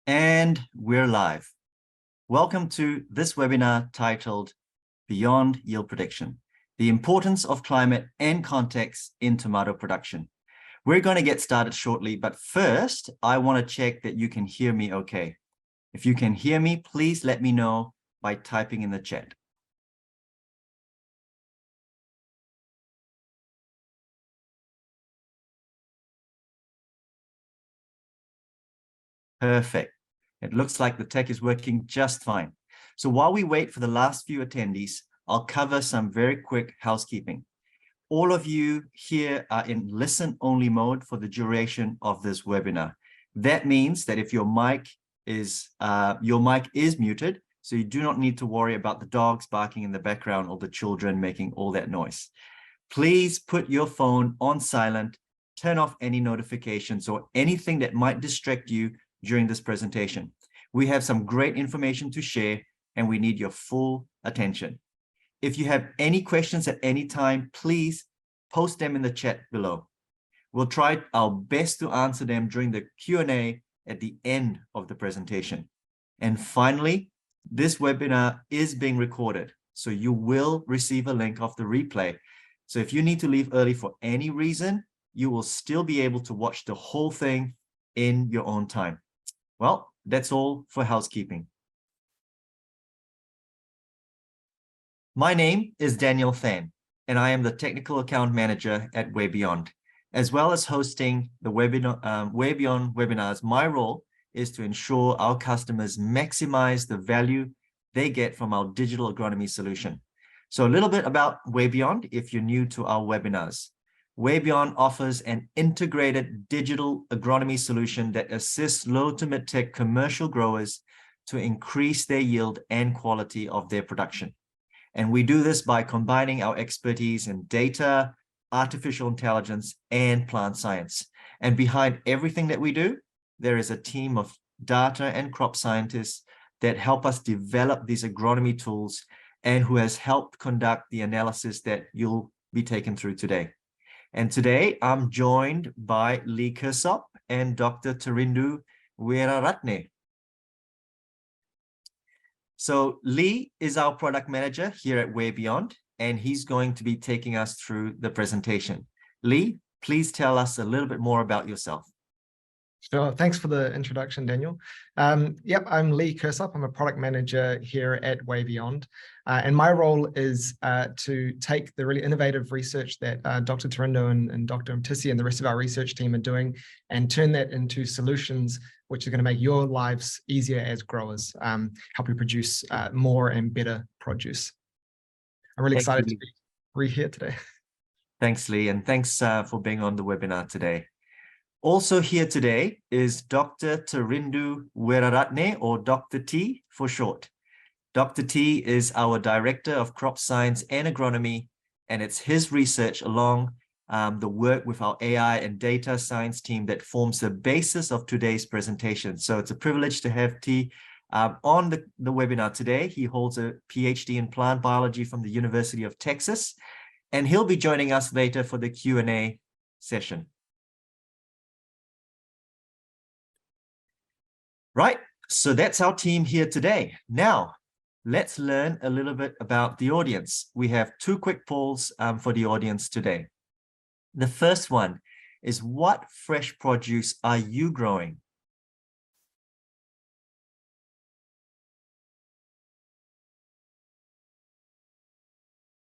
And we're live. Welcome to this webinar titled Beyond Yield Prediction, the importance of climate and context in tomato production. We're going to get started shortly, but first, I want to check that you can hear me okay. If you can hear me, please let me know by typing in the chat. Perfect. It looks like the tech is working just fine. So while we wait for the last few attendees, I'll cover some very quick housekeeping. All of you here are in listen-only mode for the duration of this webinar. That means that if your mic is muted, so you do not need to worry about the dogs barking in the background or the children making all that noise. Please put your phone on silent, turn off any notifications or anything that might distract you during this presentation. We have some great information to share and we need your full attention. If you have any questions at any time, please post them in the chat below. We'll try our best to answer them during the Q&A at the end of the presentation. And finally, this webinar is being recorded, so you will receive a link of the replay. So if you need to leave early for any reason, you will still be able to watch the whole thing in your own time. Well, that's all for housekeeping. My name is Daniel Than, and I am the Technical Account Manager at WayBeyond. As well as hosting the WayBeyond webinars, my role is to ensure our customers maximize the value they get from our digital agronomy solution. So a little bit about WayBeyond if you're new to our webinars. WayBeyond offers an integrated digital agronomy solution that assists low to mid-tech commercial growers to increase their yield and quality of their production. And we do this by combining our expertise in data, artificial intelligence, and plant science. And behind everything that we do, there is a team of data and crop scientists that help us develop these agronomy tools and who has helped conduct the analysis that you'll be taken through today. And today I'm joined by Lee Kirsopp and Dr. Tharindu Weeraratne. So Lee is our product manager here at WayBeyond, and he's going to be taking us through the presentation. Lee, please tell us a little bit more about yourself. Sure. Thanks for the introduction, Daniel. Yep, I'm Lee Kirsopp. I'm a product manager here at WayBeyond. And my role is to take the really innovative research that Dr. Tharindu and Dr. Mtisi and the rest of our research team are doing and turn that into solutions which are going to make your lives easier as growers, help you produce more and better produce. I'm really excited to be here today. Thanks, Lee, and thanks for being on the webinar today. Also here today is Dr. Tharindu Weeraratne, or Dr. T for short. Dr. T is our Director of Crop Science and Agronomy, and it's his research along the work with our AI and data science team that forms the basis of today's presentation. So it's a privilege to have T on the webinar today. He holds a PhD in plant biology from the University of Texas, and he'll be joining us later for the Q&A session. Right, so that's our team here today. Now, let's learn a little bit about the audience. We have two quick polls for the audience today. The first one is, what fresh produce are you growing?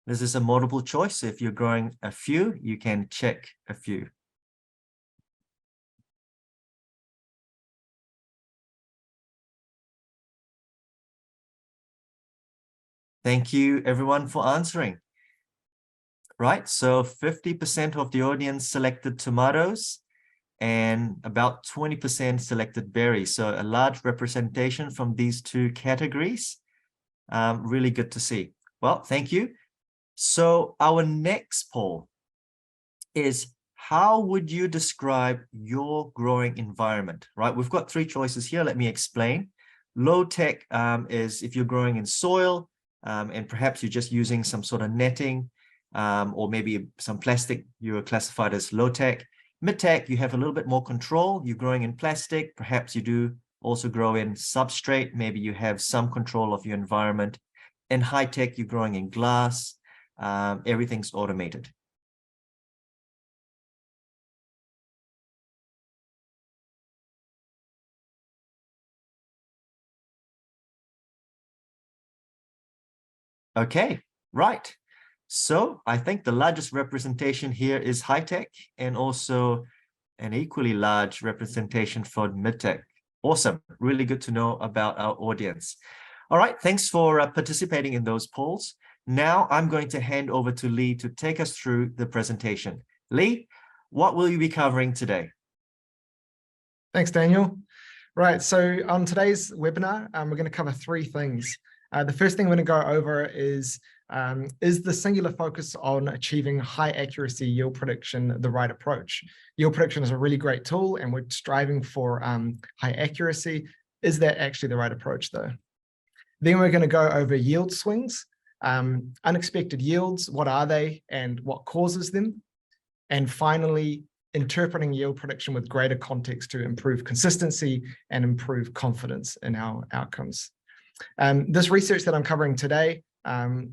This is a multiple choice. So if you're growing a few, you can check a few. Thank you, everyone, for answering. Right, so 50% of the audience selected tomatoes and about 20% selected berries. So a large representation from these two categories. Really good to see. Well, thank you. So our next poll is, how would you describe your growing environment? Right, we've got three choices here. Let me explain. Low tech is if you're growing in soil, and perhaps you're just using some sort of netting or maybe some plastic, you're classified as low tech. Mid tech, you have a little bit more control. You're growing in plastic. Perhaps you do also grow in substrate. Maybe you have some control of your environment. In high tech, you're growing in glass. Everything's automated. Okay, right. So I think the largest representation here is high tech, and also an equally large representation for mid-tech. Awesome. Really good to know about our audience. All right. Thanks for participating in those polls. Now I'm going to hand over to Lee to take us through the presentation. Lee, what will you be covering today? Thanks, Daniel. Right. So on today's webinar, we're going to cover three things. The first thing we're going to go over is the singular focus on achieving high accuracy yield prediction the right approach? Yield prediction is a really great tool and we're striving for high accuracy. Is that actually the right approach though? Then we're going to go over yield swings, unexpected yields, what are they and what causes them? And finally, interpreting yield prediction with greater context to improve consistency and improve confidence in our outcomes. This research that I'm covering today,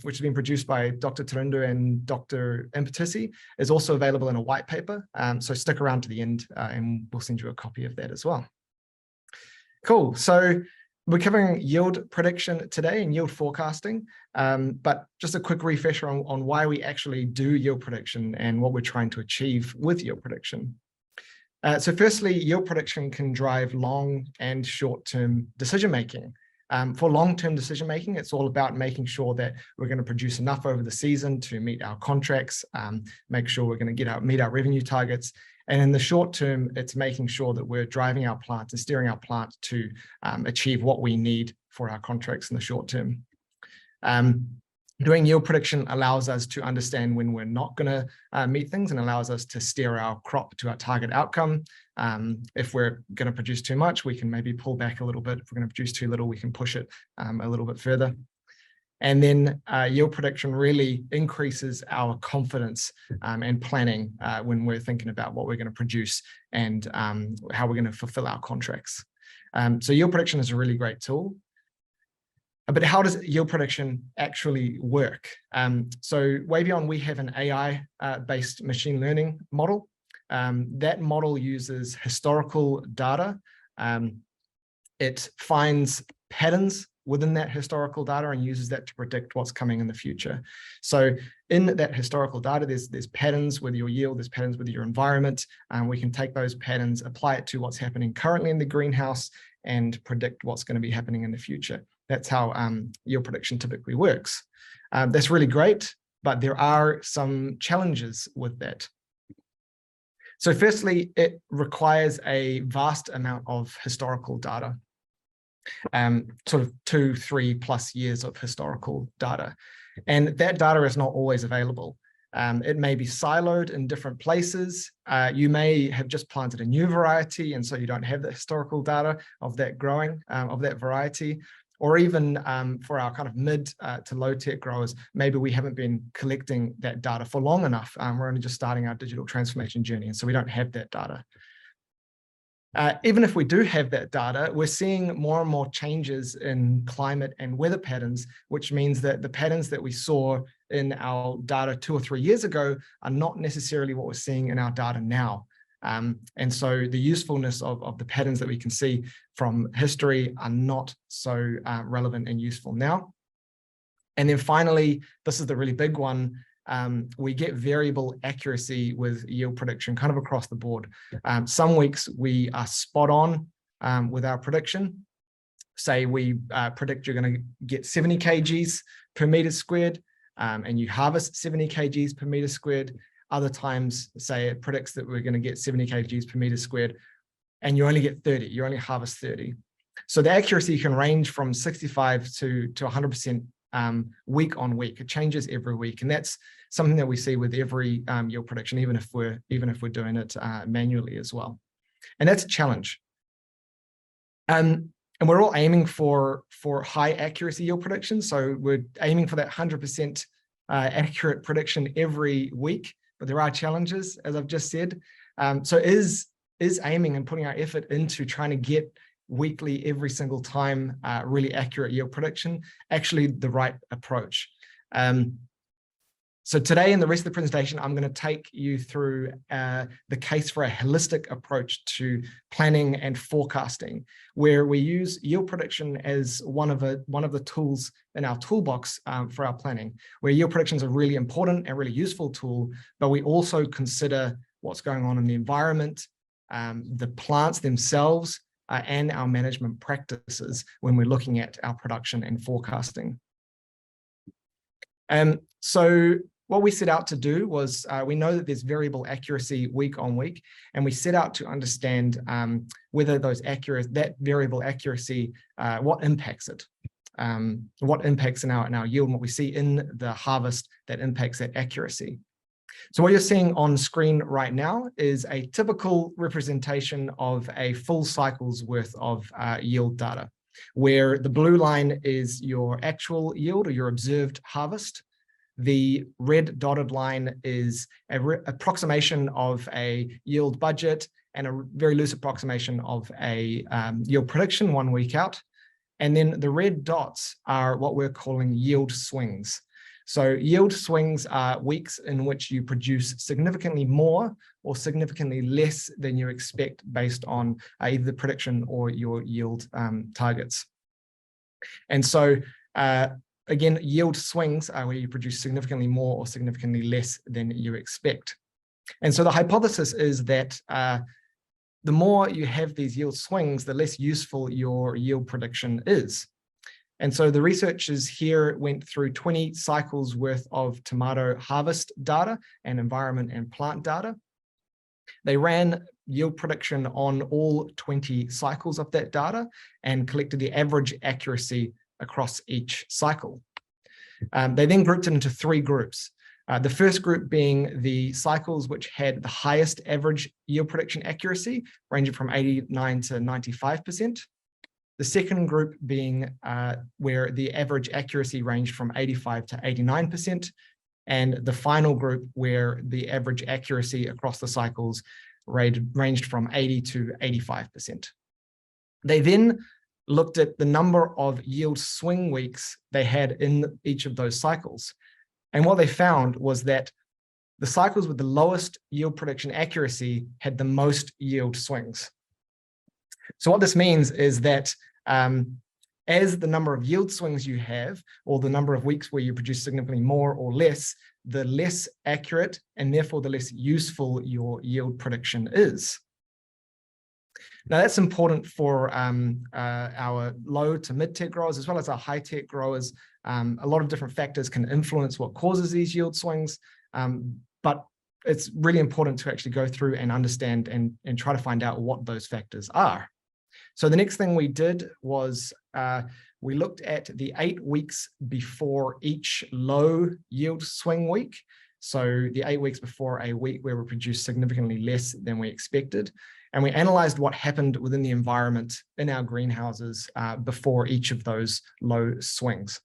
which has been produced by Dr. Tharindu and Dr. Impetisi, is also available in a white paper. So stick around to the end and we'll send you a copy of that as well. Cool. So we're covering yield prediction today and yield forecasting, but just a quick refresher on why we actually do yield prediction and what we're trying to achieve with yield prediction. So firstly, yield prediction can drive long and short-term decision-making. For long-term decision-making, it's all about making sure that we're going to produce enough over the season to meet our contracts, make sure we're going to meet our revenue targets. And in the short term, it's making sure that we're driving our plant and steering our plant to achieve what we need for our contracts in the short term. Doing yield prediction allows us to understand when we're not going to meet things and allows us to steer our crop to our target outcome. If we're going to produce too much, we can maybe pull back a little bit. If we're going to produce too little, we can push it a little bit further. And then yield prediction really increases our confidence and planning when we're thinking about what we're going to produce and how we're going to fulfill our contracts. So yield prediction is a really great tool. But how does yield prediction actually work? So WayBeyond, we have an AI-based machine learning model. That model uses historical data. It finds patterns within that historical data and uses that to predict what's coming in the future. So in that historical data, there's patterns with your yield, there's patterns with your environment. We can take those patterns, apply it to what's happening currently in the greenhouse and predict what's going to be happening in the future. That's how yield prediction typically works. That's really great, but there are some challenges with that. So firstly, it requires a vast amount of historical data, sort of 2-3+ years of historical data. And that data is not always available. It may be siloed in different places. You may have just planted a new variety, and so you don't have the historical data of that growing, of that variety. Or even for our kind of mid to low tech growers, maybe we haven't been collecting that data for long enough. We're only just starting our digital transformation journey, and so we don't have that data. Even if we do have that data, we're seeing more and more changes in climate and weather patterns, which means that the patterns that we saw in our data 2 or 3 years ago are not necessarily what we're seeing in our data now. And so the usefulness of the patterns that we can see from history are not so relevant and useful now. And then finally, this is the really big one. We get variable accuracy with yield prediction kind of across the board. Some weeks we are spot on with our prediction. Say we predict you're going to get 70 kgs per meter squared and you harvest 70 kgs per meter squared. Other times, say it predicts that we're going to get 70 kgs per meter squared and you only get 30, you only harvest 30. So the accuracy can range from 65 to 100% week on week. It changes every week, and that's something that we see with every yield prediction, even if we're doing it manually as well. And that's a challenge. And we're all aiming for high accuracy yield prediction. So we're aiming for that 100% accurate prediction every week, but there are challenges, as I've just said. So is aiming and putting our effort into trying to get weekly, every single time, really accurate yield prediction, actually the right approach. So today in the rest of the presentation, I'm going to take you through the case for a holistic approach to planning and forecasting, where we use yield prediction as one of the tools in our toolbox for our planning, where yield prediction is a really important and really useful tool, but we also consider what's going on in the environment, the plants themselves, and our management practices when we're looking at our production and forecasting. So what we set out to do was, we know that there's variable accuracy week on week, and we set out to understand whether that variable accuracy, what impacts it, what impacts in our yield, and what we see in the harvest that impacts that accuracy. So what you're seeing on screen right now is a typical representation of a full cycle's worth of yield data, where the blue line is your actual yield or your observed harvest. The red dotted line is an approximation of a yield budget and a very loose approximation of a yield prediction 1 week out. And then the red dots are what we're calling yield swings. So yield swings are weeks in which you produce significantly more or significantly less than you expect based on either the prediction or your yield targets. And so again, yield swings are where you produce significantly more or significantly less than you expect. And so the hypothesis is that the more you have these yield swings, the less useful your yield prediction is. And so the researchers here went through 20 cycles worth of tomato harvest data and environment and plant data. They ran yield prediction on all 20 cycles of that data and collected the average accuracy across each cycle. They then grouped it into 3 groups. The first group being the cycles which had the highest average yield prediction accuracy, ranging from 89 to 95%. The second group being where the average accuracy ranged from 85 to 89%. And the final group where the average accuracy across the cycles ranged from 80 to 85%. They then looked at the number of yield swing weeks they had in each of those cycles. And what they found was that the cycles with the lowest yield prediction accuracy had the most yield swings. So what this means is that as the number of yield swings you have, or the number of weeks where you produce significantly more or less, the less accurate and therefore the less useful your yield prediction is. Now that's important for our low to mid-tech growers as well as our high-tech growers. A lot of different factors can influence what causes these yield swings, but it's really important to actually go through and understand and try to find out what those factors are. So the next thing we did was we looked at the 8 weeks before each low yield swing week. So the 8 weeks before a week where we produced significantly less than we expected. And we analyzed what happened within the environment in our greenhouses before each of those low swings.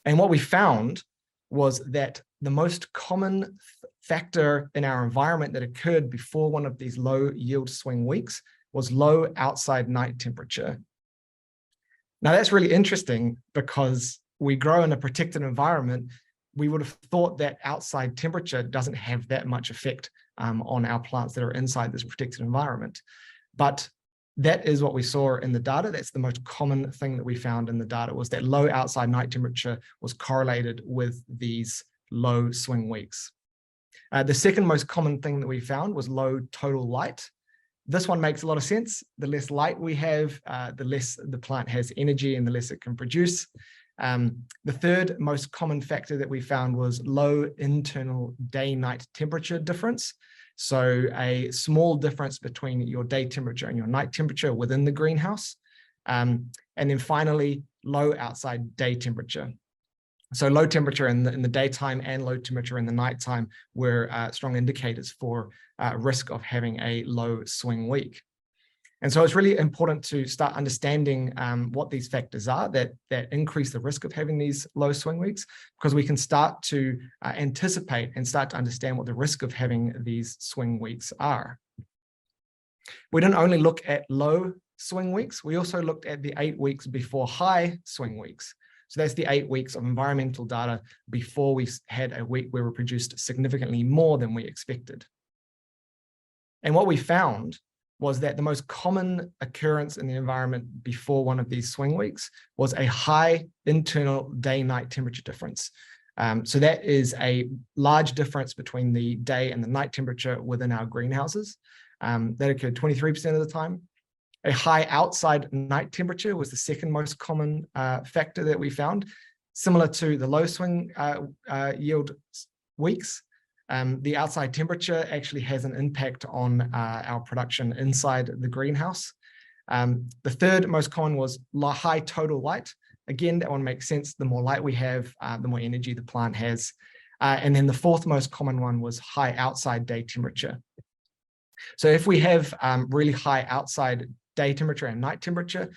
And what we found was that the most common factor in our environment that occurred before one of these low yield swing weeks was low outside night temperature. Now that's really interesting because we grow in a protected environment. We would have thought that outside temperature doesn't have that much effect on our plants that are inside this protected environment. But that is what we saw in the data. That's the most common thing that we found in the data, was that low outside night temperature was correlated with these low swing weeks. The second most common thing that we found was low total light. This one makes a lot of sense. The less light we have, the less the plant has energy and the less it can produce. The third most common factor that we found was low internal day-night temperature difference. So a small difference between your day temperature and your night temperature within the greenhouse. And then finally, low outside day temperature. So low temperature in the daytime and low temperature in the nighttime were strong indicators for risk of having a low swing week. And so it's really important to start understanding what these factors are that increase the risk of having these low swing weeks, because we can start to anticipate and start to understand what the risk of having these swing weeks are. We didn't only look at low swing weeks, we also looked at the 8 weeks before high swing weeks. So that's the 8 weeks of environmental data before we had a week where we produced significantly more than we expected. And what we found was that the most common occurrence in the environment before one of these swing weeks was a high internal day-night temperature difference. So that is a large difference between the day and the night temperature within our greenhouses. That occurred 23% of the time. A high outside night temperature was the second most common factor that we found, similar to the low swing yield weeks. The outside temperature actually has an impact on our production inside the greenhouse. The third most common was high total light. Again, that one makes sense. The more light we have, the more energy the plant has. And then the fourth most common one was high outside day temperature. So if we have really high outside day temperature and night temperature,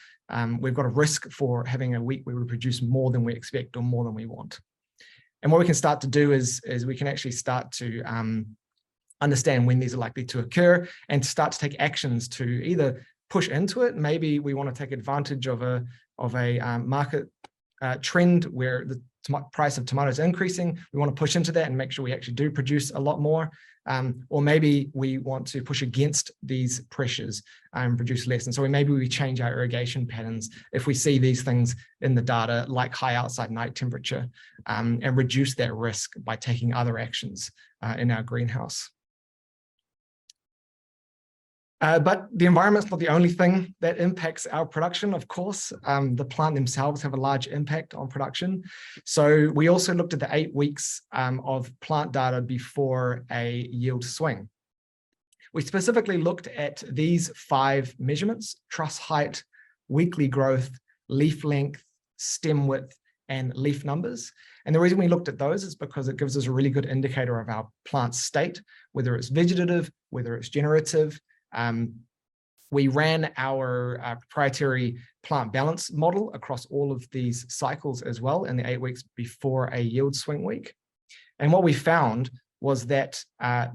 we've got a risk for having a week where we produce more than we expect or more than we want. And what we can start to do is we can actually start to understand when these are likely to occur and to start to take actions to either push into it. Maybe we want to take advantage of a market trend where the price of tomatoes is increasing. We want to push into that and make sure we actually do produce a lot more. Or maybe we want to push against these pressures and produce less. And so maybe we change our irrigation patterns if we see these things in the data, like high outside night temperature, and reduce that risk by taking other actions in our greenhouse. But the environment's not the only thing that impacts our production, of course. The plant themselves have a large impact on production. So we also looked at the 8 weeks of plant data before a yield swing. We specifically looked at these 5 measurements: truss height, weekly growth, leaf length, stem width, and leaf numbers. And the reason we looked at those is because it gives us a really good indicator of our plant state, whether it's vegetative, whether it's generative. We ran our proprietary plant balance model across all of these cycles as well in the 8 weeks before a yield swing week. And what we found was that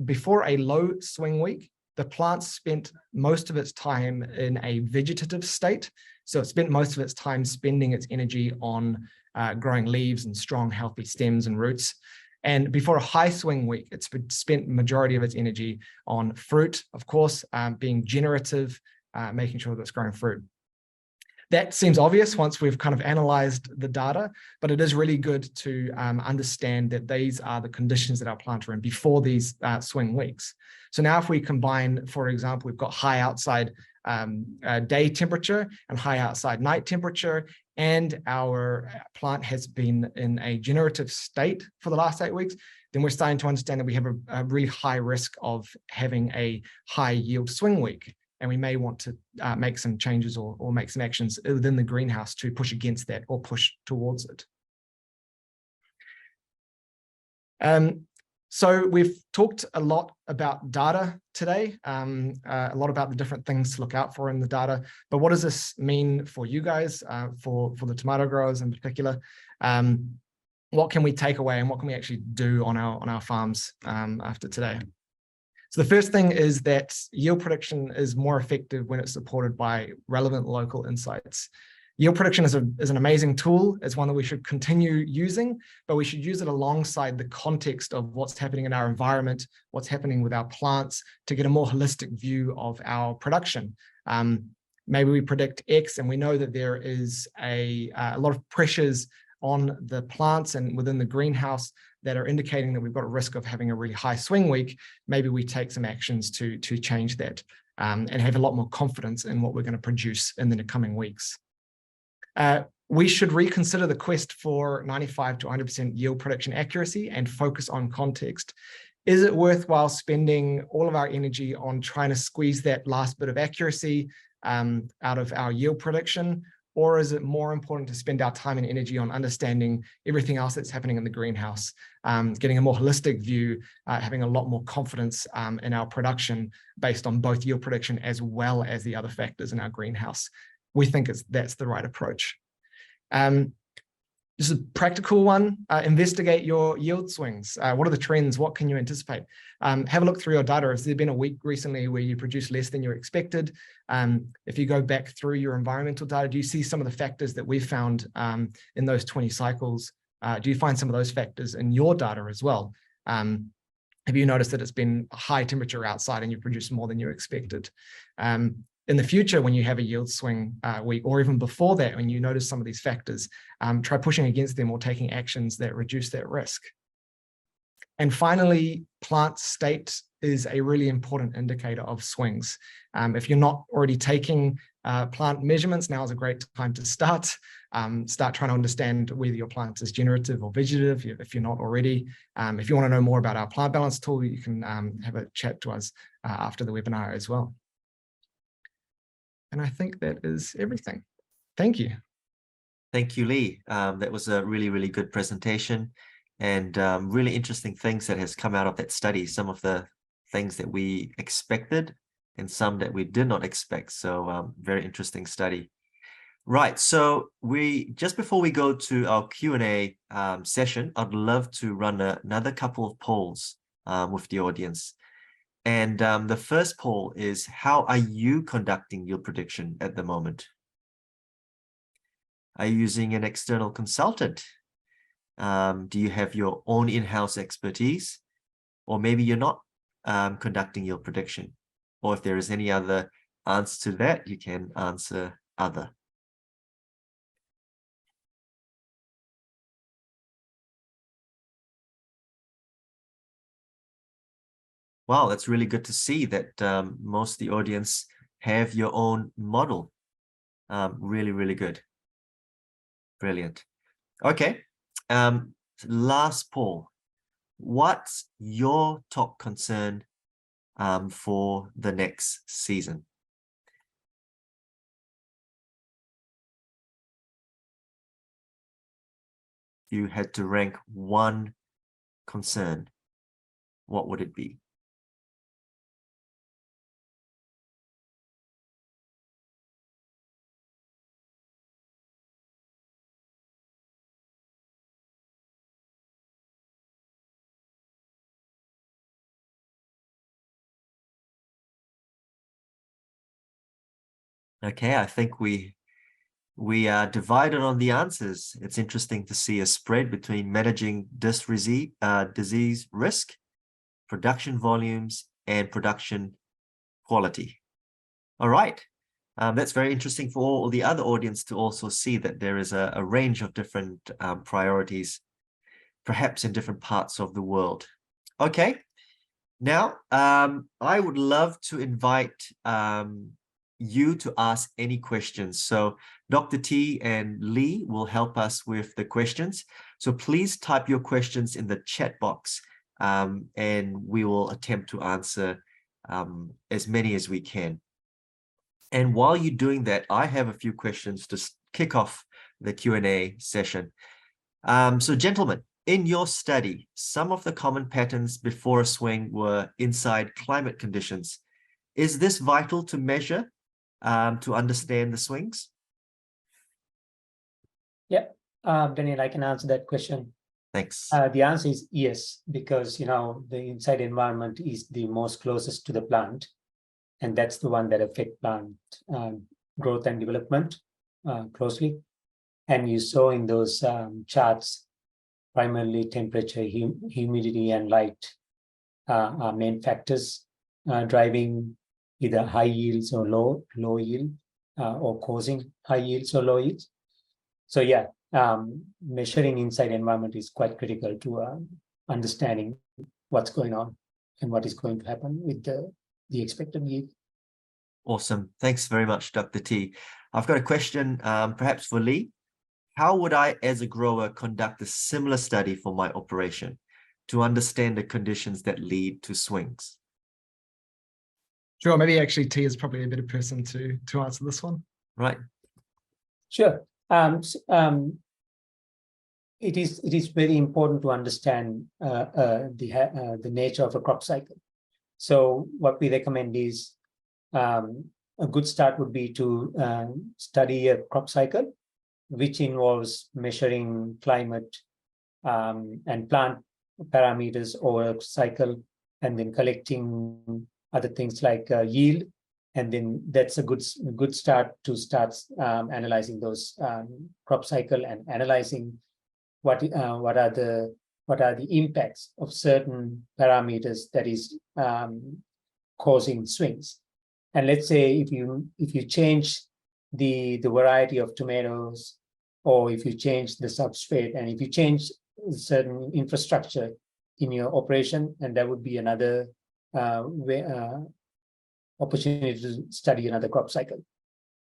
before a low swing week, the plant spent most of its time in a vegetative state. So it spent most of its time spending its energy on growing leaves and strong, healthy stems and roots. And before a high swing week, it's spent the majority of its energy on fruit, of course, being generative, making sure that it's growing fruit. That seems obvious once we've kind of analyzed the data, but it is really good to understand that these are the conditions that our plants are in before these swing weeks. So now if we combine, for example, we've got high outside day temperature and high outside night temperature, and our plant has been in a generative state for the last 8 weeks, then we're starting to understand that we have a really high risk of having a high yield swing week. And we may want to make some changes or make some actions within the greenhouse to push against that or push towards it. So we've talked a lot about data today, a lot about the different things to look out for in the data, but what does this mean for you guys, for the tomato growers in particular? What can we take away and what can we actually do on our farms after today? So the first thing is that yield prediction is more effective when it's supported by relevant local insights. Yield prediction is an amazing tool. It's one that we should continue using, but we should use it alongside the context of what's happening in our environment, what's happening with our plants, to get a more holistic view of our production. Maybe we predict X and we know that there is a lot of pressures on the plants and within the greenhouse that are indicating that we've got a risk of having a really high swing week. Maybe we take some actions to change that and have a lot more confidence in what we're going to produce in the coming weeks. We should reconsider the quest for 95 to 100% yield prediction accuracy and focus on context. Is it worthwhile spending all of our energy on trying to squeeze that last bit of accuracy out of our yield prediction? Or is it more important to spend our time and energy on understanding everything else that's happening in the greenhouse, getting a more holistic view, having a lot more confidence in our production based on both yield prediction as well as the other factors in our greenhouse? We think that's the right approach. Just a practical one, investigate your yield swings. What are the trends? What can you anticipate? Have a look through your data. Has there been a week recently where you produced less than you expected? If you go back through your environmental data, do you see some of the factors that we've found in those 20 cycles? Do you find some of those factors in your data as well? Have you noticed that it's been high temperature outside and you produced more than you expected? In the future, when you have a yield swing week, or even before that, when you notice some of these factors, try pushing against them or taking actions that reduce that risk. And finally, plant state is a really important indicator of swings. If you're not already taking plant measurements, now is a great time to start. Start trying to understand whether your plant is generative or vegetative, if you're not already. If you want to know more about our plant balance tool, you can have a chat to us after the webinar as well. And I think that is everything. Thank you. Thank you, Lee. That was a really, really good presentation, and really interesting things that has come out of that study. Some of the things that we expected and some that we did not expect. So very interesting study. Right. So just before we go to our Q&A session, I'd love to run another couple of polls with the audience. And the first poll is, how are you conducting your prediction at the moment? Are you using an external consultant? Do you have your own in-house expertise? Or maybe you're not conducting your prediction. Or if there is any other answer to that, you can answer other. Wow, that's really good to see that most of the audience have your own model. Really, really good. Brilliant. Okay. Last poll. What's your top concern for the next season? If you had to rank one concern, what would it be? Okay, I think we are divided on the answers. It's interesting to see a spread between managing disease risk, production volumes, and production quality. All right. That's very interesting for all the other audience to also see that there is a range of different priorities, perhaps in different parts of the world. Okay. Now, I would love to invite you to ask any questions. So Dr. T and Lee will help us with the questions. So please type your questions in the chat box, and we will attempt to answer as many as we can. And while you're doing that, I have a few questions to kick off the Q&A session. So gentlemen, in your study, some of the common patterns before a swing were inside climate conditions. Is this vital to measure to understand the swings? Yeah, Daniel, I can answer that question. Thanks. The answer is yes, because the inside environment is the most closest to the plant, and that's the one that affects plant growth and development closely. And you saw in those charts, primarily temperature, humidity, and light are main factors driving either high yields or low yield, or causing high yields or low yields. So yeah, measuring inside environment is quite critical to understanding what's going on and what is going to happen with the expected yield. Awesome. Thanks very much, Dr. T. I've got a question perhaps for Lee. How would I, as a grower, conduct a similar study for my operation to understand the conditions that lead to swings? Sure, maybe actually T is probably a better person to answer this one. Right. Sure. It is very important to understand the nature of a crop cycle. So what we recommend is a good start would be to study a crop cycle which involves measuring climate and plant parameters over a cycle, and then collecting other things like yield. And then that's a good start to start analyzing those crop cycle and analyzing what are the impacts of certain parameters that is causing swings. And let's say if you change the variety of tomatoes, or if you change the substrate, and if you change certain infrastructure in your operation, and that would be another opportunity to study another crop cycle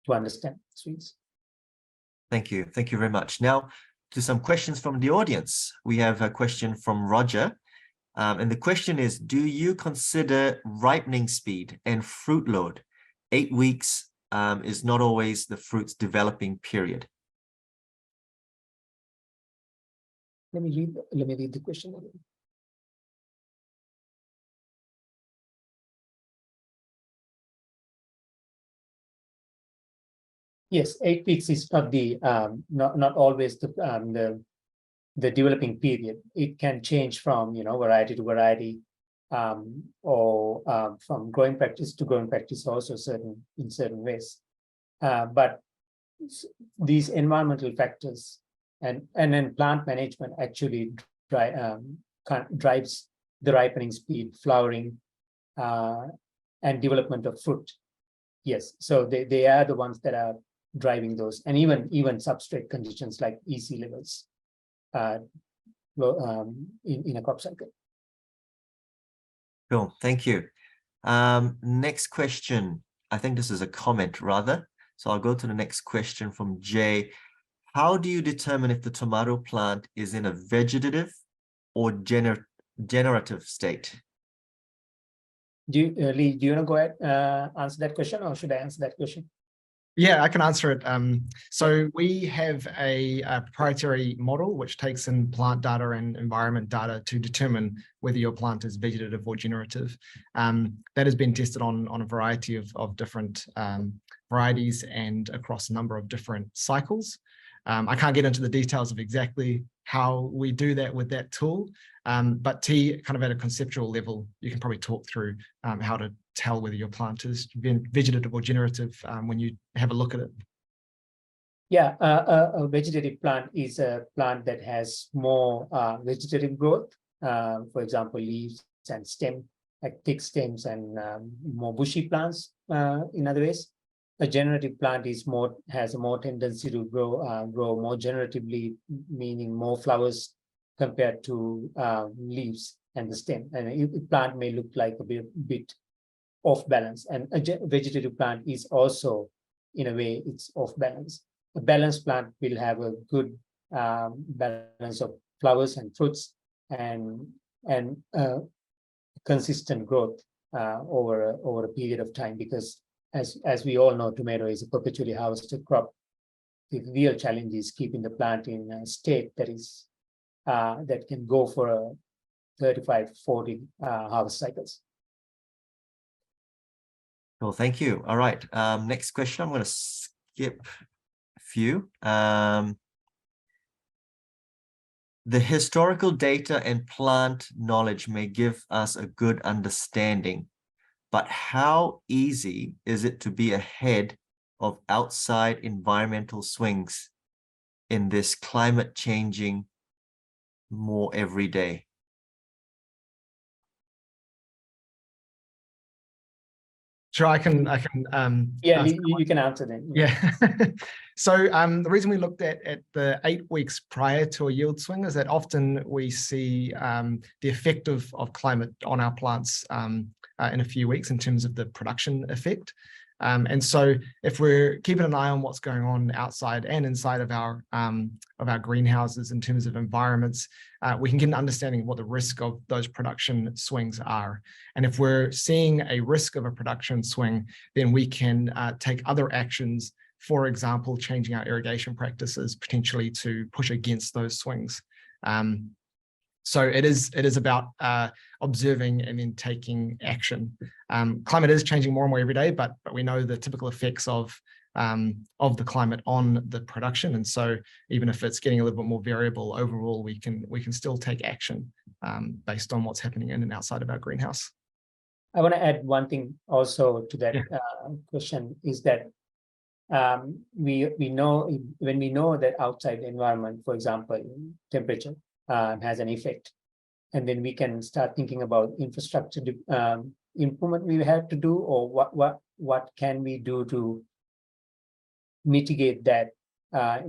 to understand swings. Thank you. Thank you very much. Now, to some questions from the audience. We have a question from Roger. And the question is, do you consider ripening speed and fruit load? 8 weeks is not always the fruit's developing period. Let me read the question again. Yes, 8 weeks is not the not always the developing period. It can change from variety to variety, or from growing practice to growing practice also in certain ways. But these environmental factors and then plant management actually drives the ripening speed, flowering, and development of fruit. Yes, so they are the ones that are driving those, and even substrate conditions like EC levels in a crop cycle. Cool, thank you. Next question. I think this is a comment rather. So I'll go to the next question from Jay. How do you determine if the tomato plant is in a vegetative or generative state? Lee, do you want to go ahead answer that question, or should I answer that question? Yeah, I can answer it. So we have a proprietary model which takes in plant data and environment data to determine whether your plant is vegetative or generative. That has been tested on a variety of different varieties and across a number of different cycles. I can't get into the details of exactly how we do that with that tool, but T, kind of at a conceptual level, you can probably talk through how to tell whether your plant is vegetative or generative when you have a look at it. Yeah, a vegetative plant is a plant that has more vegetative growth, for example, leaves and stem, like thick stems and more bushy plants in other ways. A generative plant has a more tendency to grow more generatively, meaning more flowers compared to leaves and the stem. And a plant may look like a bit off balance. And a vegetative plant is also, in a way, it's off balance. A balanced plant will have a good balance of flowers and fruits and consistent growth over a period of time, because as we all know, tomato is a perpetually harvested crop. The real challenge is keeping the plant in a state that is that can go for a 35, 40 harvest cycles. Well, thank you. All right. Next question. I'm going to skip a few. The historical data and plant knowledge may give us a good understanding, but how easy is it to be ahead of outside environmental swings in this climate changing more every day? Sure, I can. Yeah, you can answer that. Yeah. So the reason we looked at the 8 weeks prior to a yield swing is that often we see the effect of climate on our plants in a few weeks in terms of the production effect. And so if we're keeping an eye on what's going on outside and inside of our greenhouses in terms of environments, we can get an understanding of what the risk of those production swings are. And if we're seeing a risk of a production swing, then we can take other actions, for example, changing our irrigation practices potentially to push against those swings. So it is about observing and then taking action. Climate is changing more and more every day, but we know the typical effects of of the climate on the production. And so even if it's getting a little bit more variable overall, we can still take action based on what's happening in and outside of our greenhouse. I want to add one thing also to that question is that we know when we know that outside environment, for example, temperature has an effect, and then we can start thinking about infrastructure improvement we have to do, or what can we do to mitigate that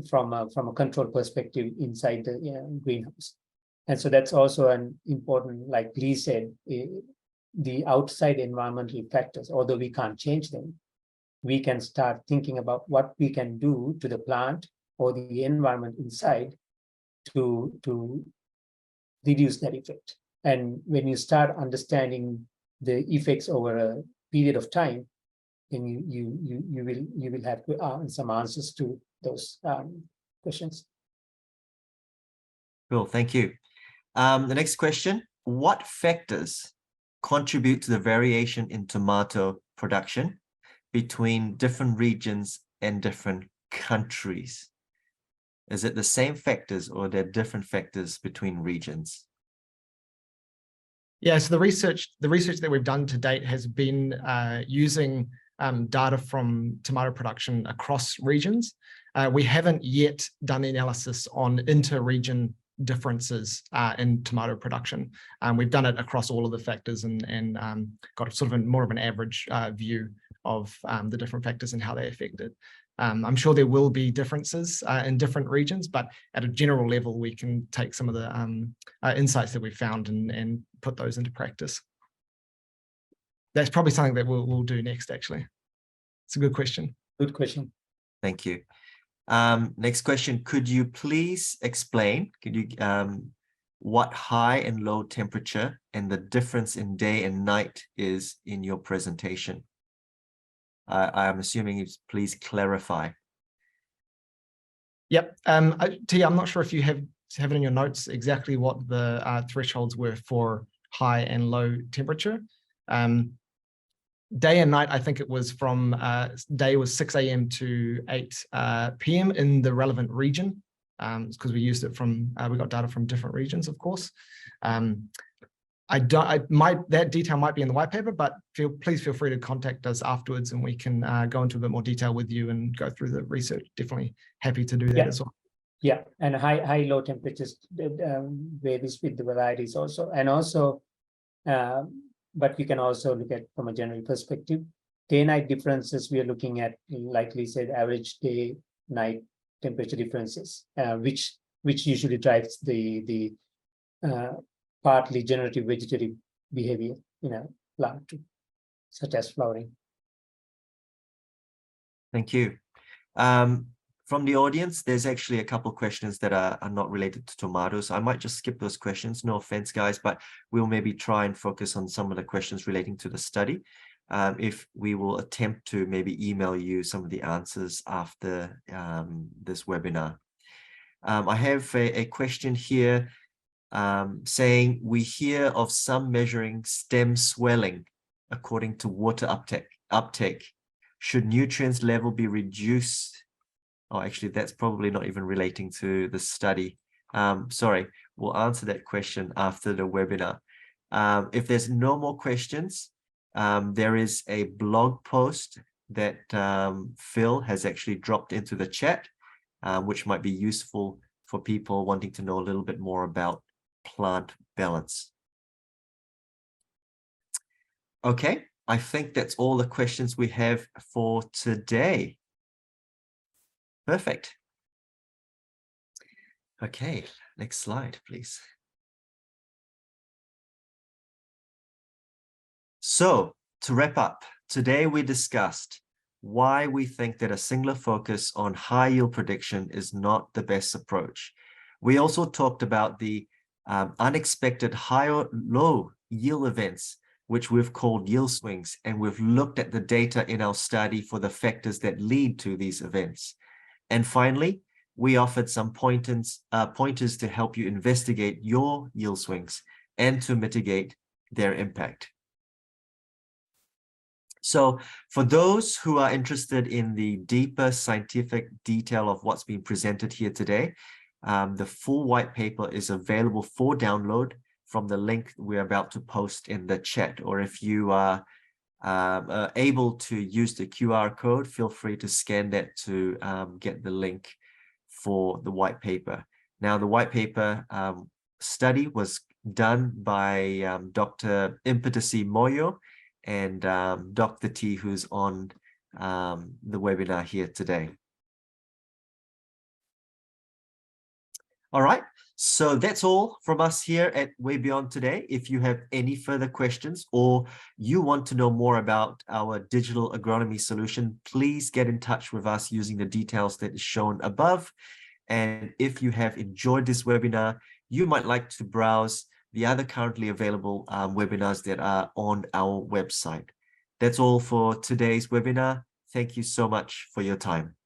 from a control perspective inside the greenhouse. And so that's also an important, like Lee said, the outside environmental factors, although we can't change them, we can start thinking about what we can do to the plant or the environment inside to reduce that effect. And when you start understanding the effects over a period of time, then you will have some answers to those questions. Cool, thank you. The next question: what factors contribute to the variation in tomato production between different regions and different countries? Is it the same factors or are there different factors between regions? Yeah, so the research that we've done to date has been using data from tomato production across regions. We haven't yet done analysis on inter-region differences in tomato production. We've done it across all of the factors and got sort of more of an average view of the different factors and how they affect it. I'm sure there will be differences in different regions, but at a general level, we can take some of the insights that we've found and put those into practice. That's probably something that we'll do next, actually. It's a good question. Good question. Thank you. Next question, could you please explain, what high and low temperature and the difference in day and night is in your presentation? I'm assuming you please clarify. Yep. Tia, I'm not sure if you have it in your notes exactly what the thresholds were for high and low temperature. Day and night, I think it was from day was 6 a.m. to 8 p.m. in the relevant region, because we used it from, we got data from different regions, of course. That detail might be in the white paper, but please feel free to contact us afterwards and we can go into a bit more detail with you and go through the research. Definitely happy to do that as well. Yeah, and high low temperatures varies with the varieties also, and also, but we can also look at from a general perspective. Day-night differences we are looking at, like Lee said, average day-night temperature differences, which usually drives the partly generative vegetative behavior in a plant too, such as flowering. Thank you. From the audience, there's actually a couple of questions that are not related to tomatoes. I might just skip those questions. No offense, guys, but we'll maybe try and focus on some of the questions relating to the study. If we will attempt to maybe email you some of the answers after this webinar. I have a question here saying, we hear of some measuring stem swelling according to water uptake. Should nutrients level be reduced? Oh, actually, that's probably not even relating to the study. Sorry, we'll answer that question after the webinar. If there's no more questions, there is a blog post that Phil has actually dropped into the chat, which might be useful for people wanting to know a little bit more about plant balance. Okay, I think that's all the questions we have for today. Perfect. Okay, next slide, please. So, to wrap up, today we discussed why we think that a singular focus on high yield prediction is not the best approach. We also talked about the unexpected high or low yield events, which we've called yield swings, and we've looked at the data in our study for the factors that lead to these events. And finally, we offered some pointers to help you investigate your yield swings and to mitigate their impact. So for those who are interested in the deeper scientific detail of what's being presented here today, the full white paper is available for download from the link we're about to post in the chat. Or if you are able to use the QR code, feel free to scan that to get the link for the white paper. Now, the white paper study was done by Dr. Impetisi Moyo and Dr. T, who's on the webinar here today. All right, so that's all from us here at WayBeyond today. If you have any further questions or you want to know more about our digital agronomy solution, please get in touch with us using the details that is shown above. And if you have enjoyed this webinar, you might like to browse the other currently available webinars that are on our website. That's all for today's webinar. Thank you so much for your time.